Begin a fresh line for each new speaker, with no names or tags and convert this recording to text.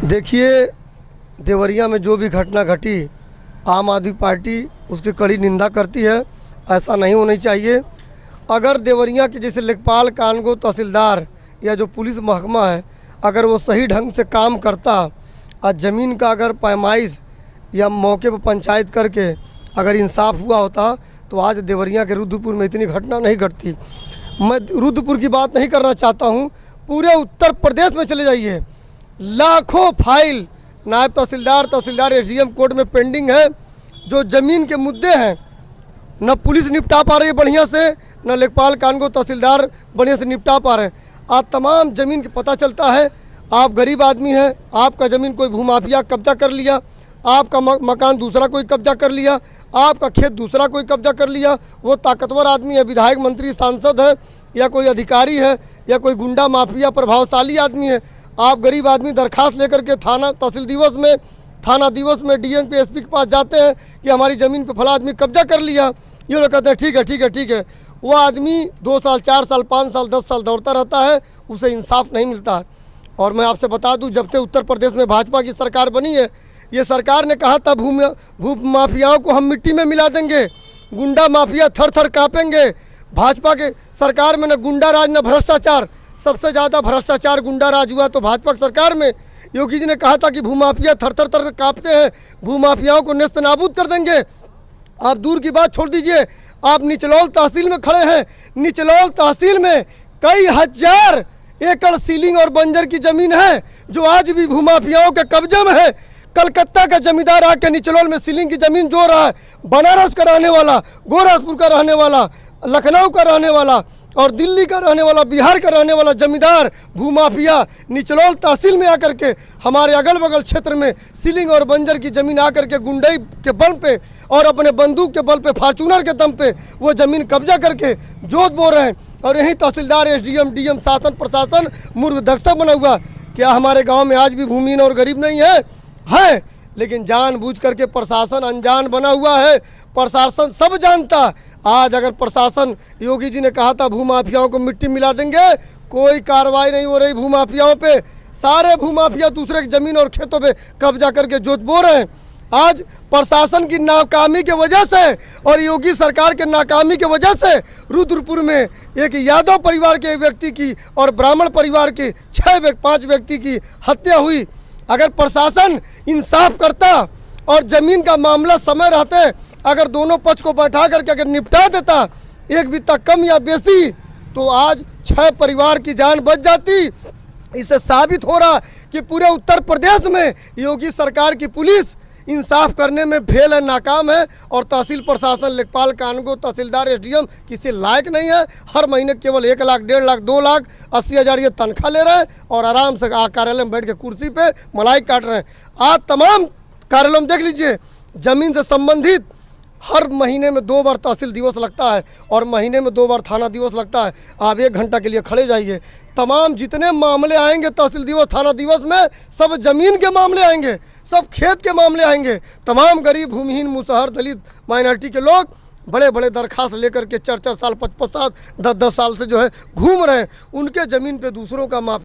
देखिए, देवरिया में जो भी घटना घटी, आम आदमी पार्टी उसकी कड़ी निंदा करती है। ऐसा नहीं होना चाहिए। अगर देवरिया के जैसे लेखपाल, कानगो, तहसीलदार या जो पुलिस महकमा है, अगर वो सही ढंग से काम करता और ज़मीन का अगर पैमाइश या मौके पर पंचायत करके अगर इंसाफ हुआ होता तो आज देवरिया के रुद्रपुर में इतनी घटना नहीं घटती। मैं रुद्रपुर की बात नहीं करना चाहता हूँ, पूरे उत्तर प्रदेश में चले जाइए, लाखों फाइल नायब तहसीलदार एसडीएम कोर्ट में पेंडिंग है। जो ज़मीन के मुद्दे हैं न पुलिस निपटा पा रही है बढ़िया से, न लेखपाल, कानगो, तहसीलदार बढ़िया से निपटा पा रहे हैं। आज तमाम ज़मीन के पता चलता है, आप गरीब आदमी हैं, आपका ज़मीन कोई भूमाफिया कब्जा कर लिया, आपका मकान दूसरा कोई कब्जा कर लिया, आपका खेत दूसरा कोई कब्जा कर लिया। वो ताकतवर आदमी है, विधायक, मंत्री, सांसद है, या कोई अधिकारी है, या कोई गुंडा माफिया प्रभावशाली आदमी है। आप गरीब आदमी दरखास्त लेकर के थाना दिवस में डीएम पे एसपी के पास जाते हैं कि हमारी ज़मीन पे फला आदमी कब्जा कर लिया। ये लोग कहते हैं ठीक है। वो आदमी 2 साल, 4 साल, 5 साल, 10 साल दौड़ता रहता है, उसे इंसाफ नहीं मिलता है। और मैं आपसे बता दूं, जब से उत्तर प्रदेश में भाजपा की सरकार बनी है, ये सरकार ने कहा था भू माफियाओं को हम मिट्टी में मिला देंगे, गुंडा माफिया थर थर काँपेंगे। भाजपा के सरकार में न गुंडा राज न भ्रष्टाचार, सबसे ज़्यादा भ्रष्टाचार गुंडा राज हुआ तो भाजपा की सरकार में। योगी जी ने कहा था कि भूमाफिया थर थर काँपते हैं, भूमाफियाओं को नेस्त नाबूद कर देंगे। आप दूर की बात छोड़ दीजिए, आप निचलौल तहसील में खड़े हैं। निचलौल तहसील में कई हजार एकड़ सीलिंग और बंजर की ज़मीन है जो आज भी भूमाफियाओं के कब्जे में है। कलकत्ता का जमींदार आके निचलौल में सीलिंग की ज़मीन जो रहा है, बनारस का रहने वाला, गोरखपुर का रहने वाला, लखनऊ का रहने वाला और दिल्ली का रहने वाला, बिहार का रहने वाला जमींदार भूमाफिया निचलौल तहसील में आकर के हमारे अगल बगल क्षेत्र में सीलिंग और बंजर की ज़मीन आकर के गुंडई के बल पे और अपने बंदूक के बल पे, फार्चूनर के दम पे वो ज़मीन कब्जा करके जोत बो रहे हैं। और यही तहसीलदार, एसडीएम, डीएम, शासन प्रशासन मूर्खदक्षा बना हुआ। क्या हमारे गाँव में आज भी भूमिहीन और गरीब नहीं है, लेकिन जानबूझ करके प्रशासन अनजान बना हुआ है। प्रशासन सब जानता। आज अगर प्रशासन, योगी जी ने कहा था भूमाफियाओं को मिट्टी मिला देंगे, कोई कार्रवाई नहीं हो रही भूमाफियाओं पे। सारे भूमाफिया दूसरे की ज़मीन और खेतों पे कब्जा करके जोत बो रहे हैं। आज प्रशासन की नाकामी के वजह से और योगी सरकार के नाकामी के वजह से रुद्रपुर में एक यादव परिवार के व्यक्ति की और ब्राह्मण परिवार के 5 व्यक्ति की हत्या हुई। अगर प्रशासन इंसाफ करता और ज़मीन का मामला समय रहते अगर दोनों पक्ष को बैठा करके अगर निपटा देता, एक बित्ता कम या बेसी, तो आज 6 परिवार की जान बच जाती। इससे साबित हो रहा कि पूरे उत्तर प्रदेश में योगी सरकार की पुलिस इंसाफ करने में फेल है, नाकाम है। और तहसील प्रशासन, लेखपाल, कानगो, तहसीलदार, एसडीएम किसी लायक नहीं है। हर महीने केवल 1 लाख, 1.5 लाख, 2 लाख 80 हज़ार ये तनख्वाह ले रहे हैं और आराम से कार्यालय में बैठ के कुर्सी पे मलाई काट रहे हैं। आज तमाम कार्यालयों में देख लीजिए, ज़मीन से संबंधित हर महीने में 2 बार तहसील दिवस लगता है और महीने में 2 बार थाना दिवस लगता है। आप 1 घंटा के लिए खड़े जाइए, तमाम जितने मामले आएंगे तहसील दिवस, थाना दिवस में, सब ज़मीन के मामले आएंगे, सब खेत के मामले आएंगे। तमाम गरीब, भूमिहीन, मुसहर, दलित, माइनॉरिटी के लोग बड़े बड़े दरखास्त लेकर के 4-4 साल, 5-5 साल, 10-10 साल से जो है घूम रहे हैं। उनके ज़मीन पे दूसरों का